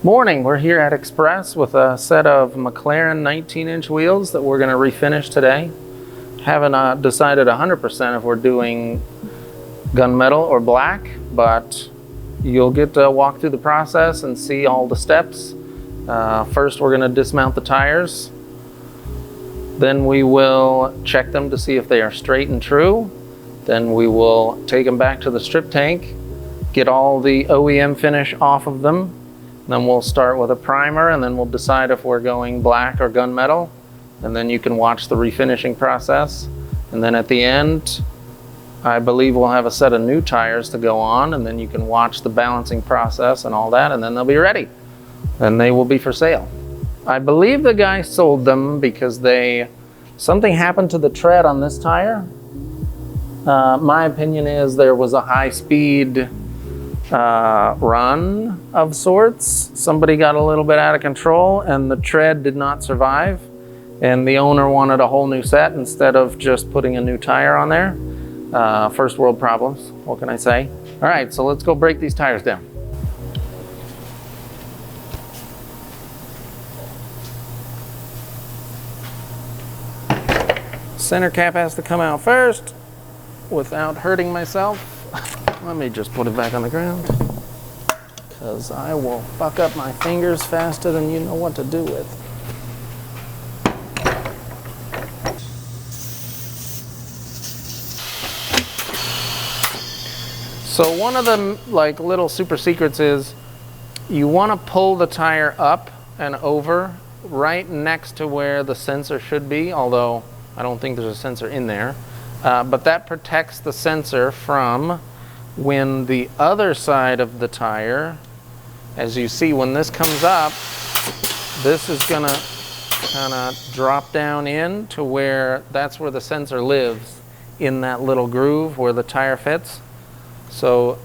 Morning, we're here at Express with a set of Mclaren 19-inch wheels that we're going to refinish today. Haven't decided 100% if we're doing gunmetal or black, but you'll get to walk through the process and see all the steps. First, we're going to dismount the tires. Then we will check them to see if they are straight and true. Then we will take them back to the strip tank, get all the OEM finish off of them. Then we'll start with a primer, and then we'll decide if we're going black or gunmetal. And then you can watch the refinishing process. And then at the end, I believe we'll have a set of new tires to go on, and then you can watch the balancing process and all that, and then they'll be ready. And they will be for sale. I believe the guy sold them because something happened to the tread on this tire. My opinion is there was a high-speed run of sorts. Somebody got a little bit out of control and the tread did not survive, and the owner wanted a whole new set instead of just putting a new tire on there. First world problems, what can I say? All right, so let's go break these tires down. Center cap has to come out first without hurting myself. Let me just put it back on the ground, because I will fuck up my fingers faster than you know what to do with. So one of the little super secrets is you want to pull the tire up and over right next to where the sensor should be, although I don't think there's a sensor in there. But that protects the sensor from when the other side of the tire, as you see when this comes up, this is gonna kind of drop down in to where that's where the sensor lives, in that little groove where the tire fits. So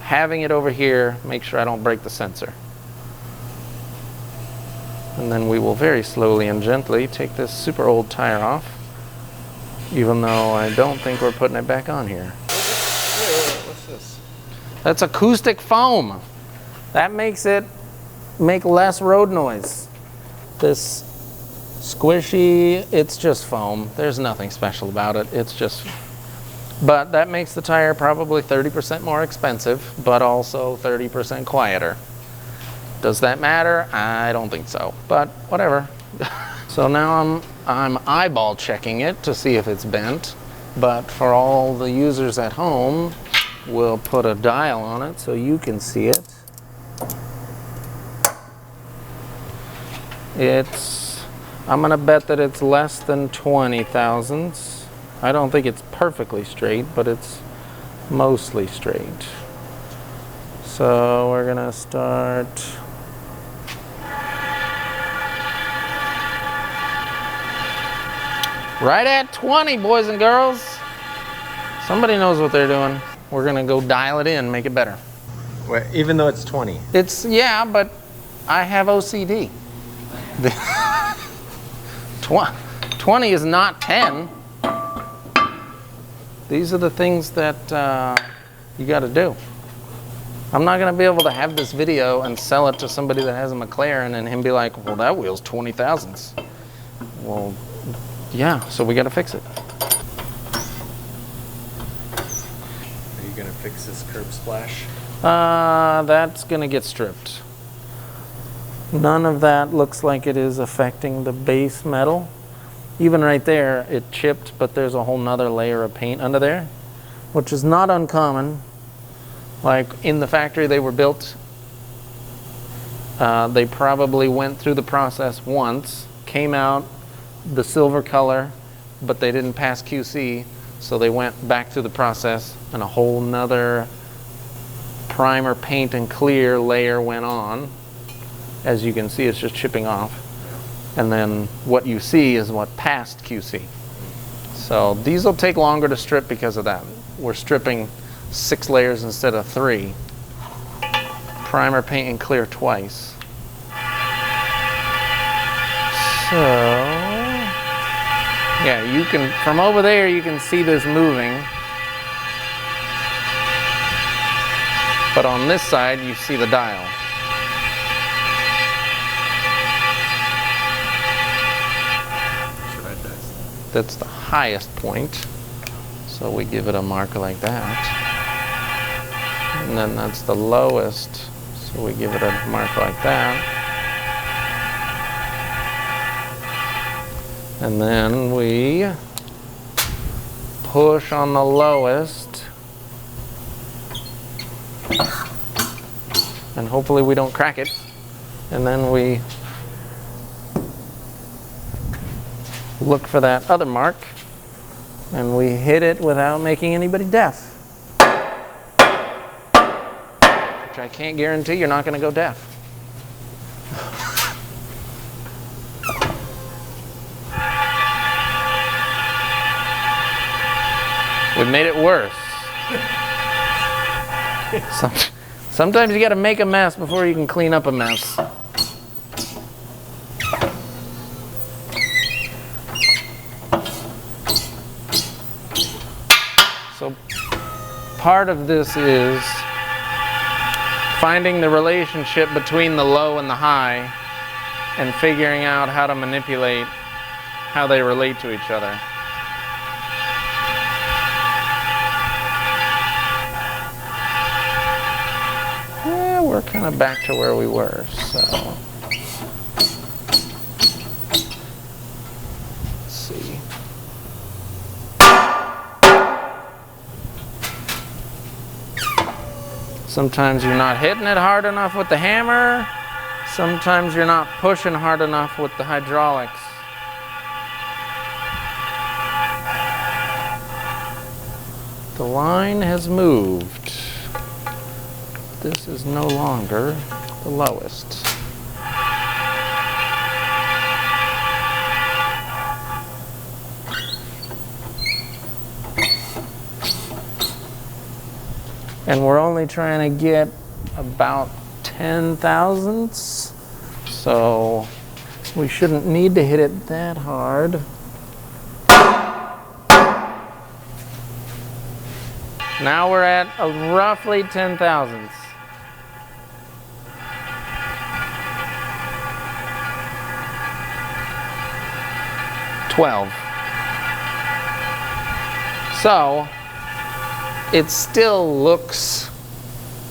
having it over here, make sure I don't break the sensor. And then we will very slowly and gently take this super old tire off, even though I don't think we're putting it back on here. What's this? That's acoustic foam. That makes it make less road noise. This squishy, it's just foam. There's nothing special about it. It's just, but that makes the tire probably 30% more expensive, but also 30% quieter. Does that matter? I don't think so, but whatever. So now I'm eyeball checking it to see if it's bent, but for all the users at home, we'll put a dial on it so you can see it. I'm gonna bet that it's less than 20 thousandths. I don't think it's perfectly straight, but it's mostly straight. So we're gonna start. Right at 20, boys and girls. Somebody knows what they're doing. We're gonna go dial it in, make it better. Wait, even though it's 20? Yeah, but I have OCD. 20 is not 10. These are the things that you gotta do. I'm not gonna be able to have this video and sell it to somebody that has a Mclaren and him be like, well, that wheel's 20 thousandths. Well, yeah, so we gotta fix it. Are you gonna fix this curb splash? That's gonna get stripped. None of that looks like it is affecting the base metal. Even right there, it chipped, but there's a whole nother layer of paint under there, which is not uncommon. Like in the factory they were built, they probably went through the process once, came out the silver color, but they didn't pass QC, so they went back through the process and a whole nother primer, paint, and clear layer went on. As you can see, it's just chipping off. And then what you see is what passed QC. So these will take longer to strip because of that. We're stripping 6 layers instead of 3. Primer, paint, and clear twice. So yeah, you can, from over there, you can see this moving. But on this side, you see the dial. that's the highest point. So we give it a mark like that. And then that's the lowest. So we give it a mark like that. And then we push on the lowest. And hopefully we don't crack it. And then we look for that other mark, and we hit it without making anybody deaf. Which I can't guarantee you're not going to go deaf. We made it worse. Sometimes you got to make a mess before you can clean up a mess. So part of this is finding the relationship between the low and the high and figuring out how to manipulate how they relate to each other. Yeah, we're kind of back to where we were, so let's see. Sometimes you're not hitting it hard enough with the hammer. Sometimes you're not pushing hard enough with the hydraulics. The line has moved. This is no longer the lowest. And we're only trying to get about 10 thousandths, so we shouldn't need to hit it that hard. Now we're at roughly 10 thousandths. So it still looks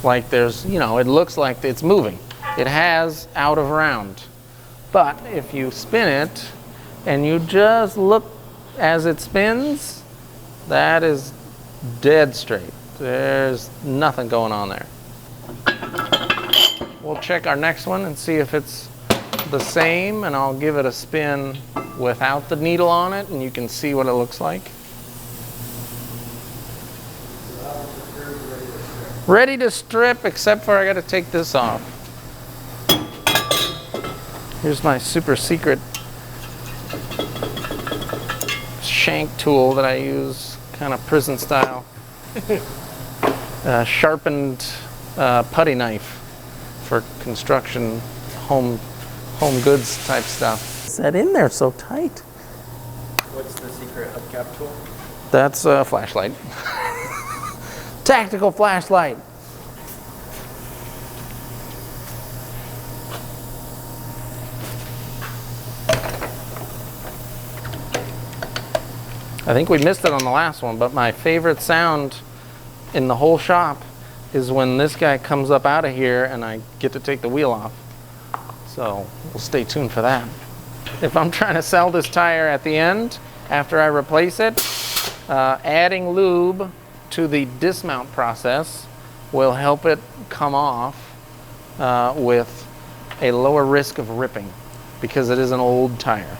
like there's, it looks like it's moving. It has out of round. But if you spin it and you just look as it spins, that is dead straight. There's nothing going on there. We'll check our next one and see if it's the same, and I'll give it a spin without the needle on it, and you can see what it looks like. Ready to strip, except for I got to take this off. Here's my super secret shank tool that I use, kind of prison style. Sharpened putty knife for construction, home goods type stuff. Is that in there so tight? What's the secret hubcap tool? That's a flashlight. Tactical flashlight. I think we missed it on the last one, but my favorite sound in the whole shop is when this guy comes up out of here and I get to take the wheel off. So we'll stay tuned for that. If I'm trying to sell this tire at the end, after I replace it, adding lube to the dismount process will help it come off with a lower risk of ripping because it is an old tire.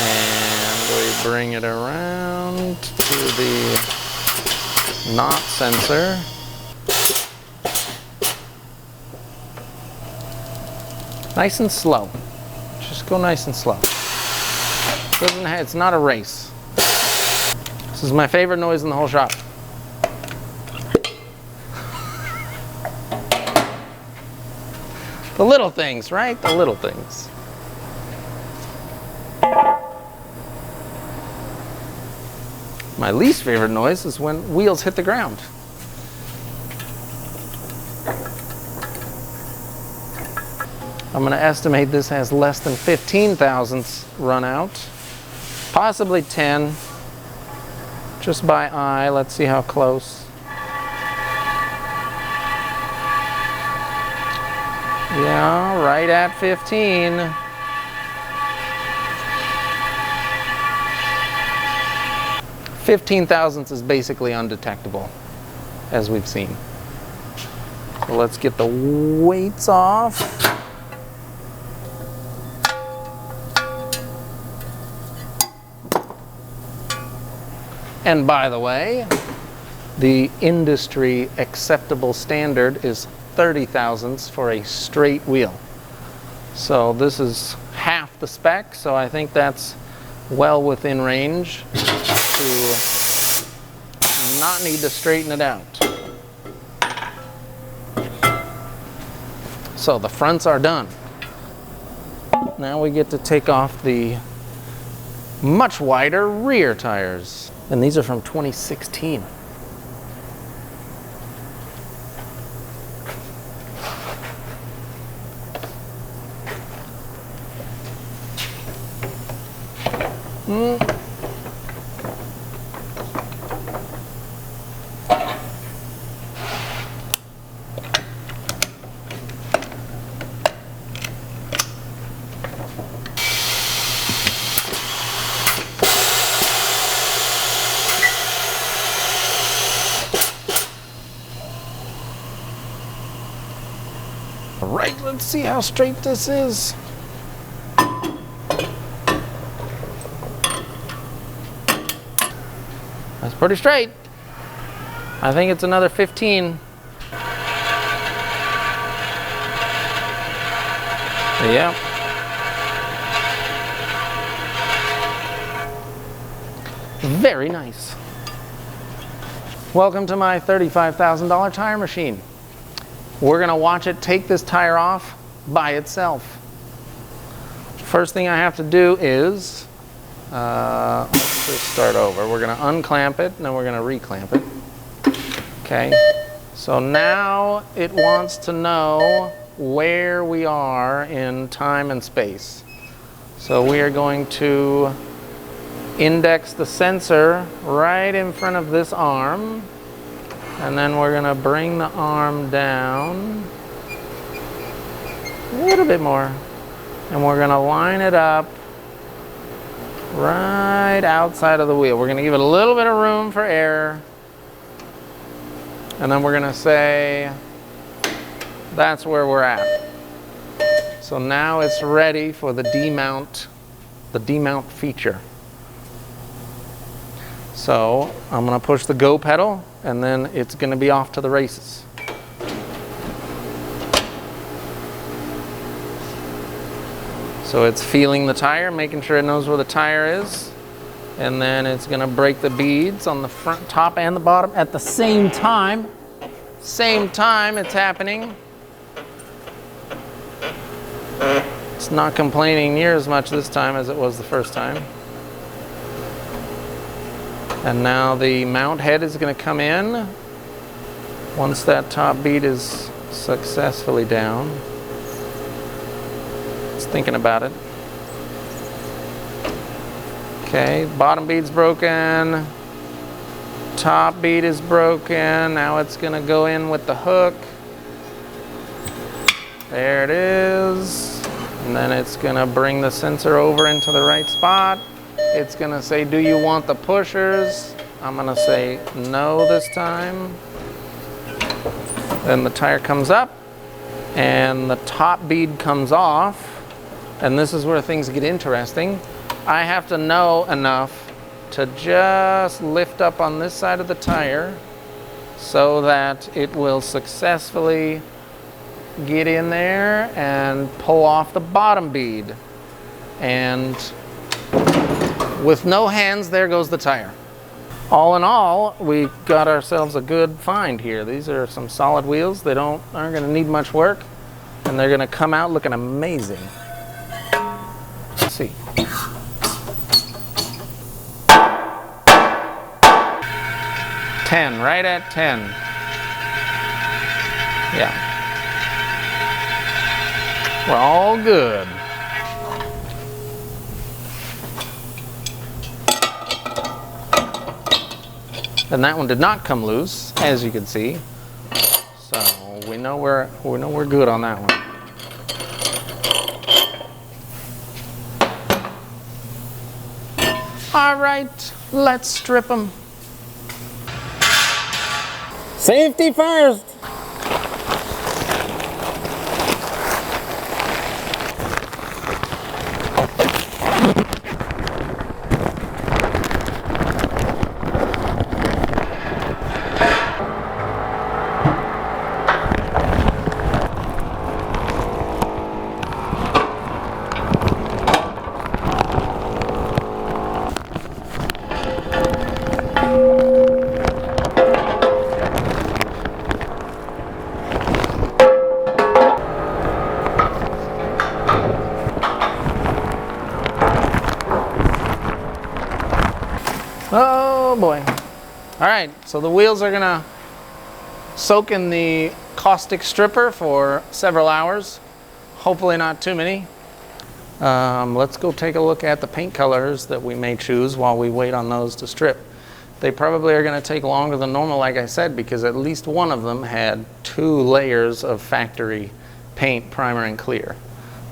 And we bring it around to the knot sensor. Nice and slow. Just go nice and slow. It's not a race. This is my favorite noise in the whole shop. The little things, right? The little things. My least favorite noise is when wheels hit the ground. I'm going to estimate this has less than 15 thousandths run out, possibly 10, just by eye. Let's see how close. Yeah, right at 15. Fifteen thousandths is basically undetectable, as we've seen. So let's get the weights off. And by the way, the industry acceptable standard is 30 thousandths for a straight wheel. So this is half the spec, so I think that's well within range to not need to straighten it out. So the fronts are done. Now we get to take off the much wider rear tires. And these are from 2016. Right, let's see how straight this is. That's pretty straight. I think it's another 15. Yep. Very nice. Welcome to my $35,000 tire machine. We're going to watch it take this tire off by itself. First thing I have to do is, let's just start over. We're going to unclamp it, and then we're going to reclamp it. Okay, so now it wants to know where we are in time and space. So we are going to index the sensor right in front of this arm. And then we're going to bring the arm down a little bit more. And we're going to line it up right outside of the wheel. We're going to give it a little bit of room for error. And then we're going to say, that's where we're at. So now it's ready for the demount feature. So I'm going to push the go pedal, and then it's going to be off to the races. So it's feeling the tire, making sure it knows where the tire is, and then it's going to break the beads on the front, top, and the bottom at the same time. Same time it's happening. It's not complaining near as much this time as it was the first time. And now the mount head is going to come in once that top bead is successfully down. It's thinking about it. Okay, bottom bead's broken. Top bead is broken. Now it's going to go in with the hook. There it is. And then it's going to bring the sensor over into the right spot. It's going to say, do you want the pushers? I'm going to say no this time. Then the tire comes up and the top bead comes off. And this is where things get interesting. I have to know enough to just lift up on this side of the tire so that it will successfully get in there and pull off the bottom bead. And with no hands, there goes the tire. All in all, we got ourselves a good find here. These are some solid wheels. They aren't going to need much work, and they're going to come out looking amazing. Let's see. $10, right at 10. Yeah. We're all good. And that one did not come loose, as you can see. So we know we're good on that one. All right, let's strip them. Safety first. Oh boy. All right, so the wheels are gonna soak in the caustic stripper for several hours. Hopefully not too many. Let's go take a look at the paint colors that we may choose while we wait on those to strip. They probably are gonna take longer than normal, like I said, because at least one of them had 2 layers of factory paint, primer, and clear.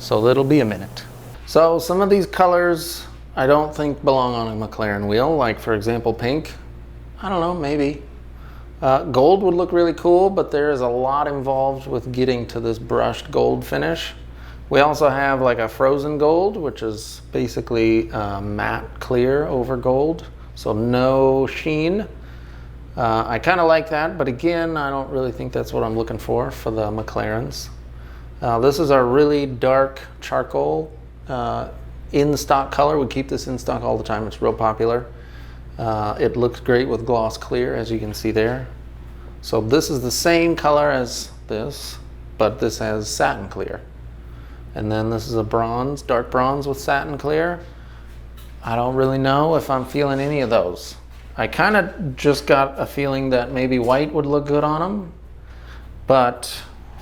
So it'll be a minute. So some of these colors I don't think belong on a Mclaren wheel, like for example pink. I don't know, maybe. Gold would look really cool, but there is a lot involved with getting to this brushed gold finish. We also have like a frozen gold, which is basically matte clear over gold, so no sheen. I kind of like that, but again, I don't really think that's what I'm looking for the McLarens. This is our really dark charcoal in stock color. We keep this in stock all the time. It's real popular. It looks great with gloss clear, as you can see there. So this is the same color as this, but this has satin clear. And then this is a bronze, dark bronze with satin clear. I don't really know if I'm feeling any of those. I kind of just got a feeling that maybe white would look good on them, but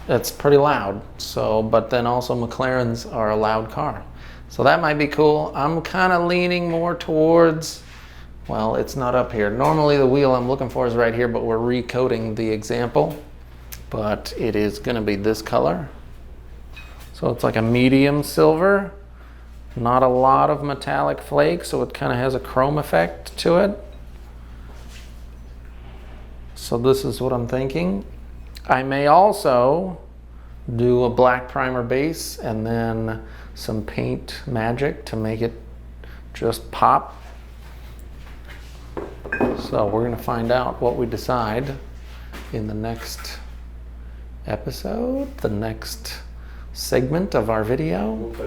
it's pretty loud. So, but then also McLarens are a loud car. So that might be cool. I'm kind of leaning more towards, well, it's not up here. Normally the wheel I'm looking for is right here, but we're recoating the example. But it is gonna be this color. So it's like a medium silver, not a lot of metallic flakes, so it kind of has a chrome effect to it. So this is what I'm thinking. I may also do a black primer base and then some paint magic to make it just pop. So we're gonna find out what we decide in the next episode, the next segment of our video. We'll put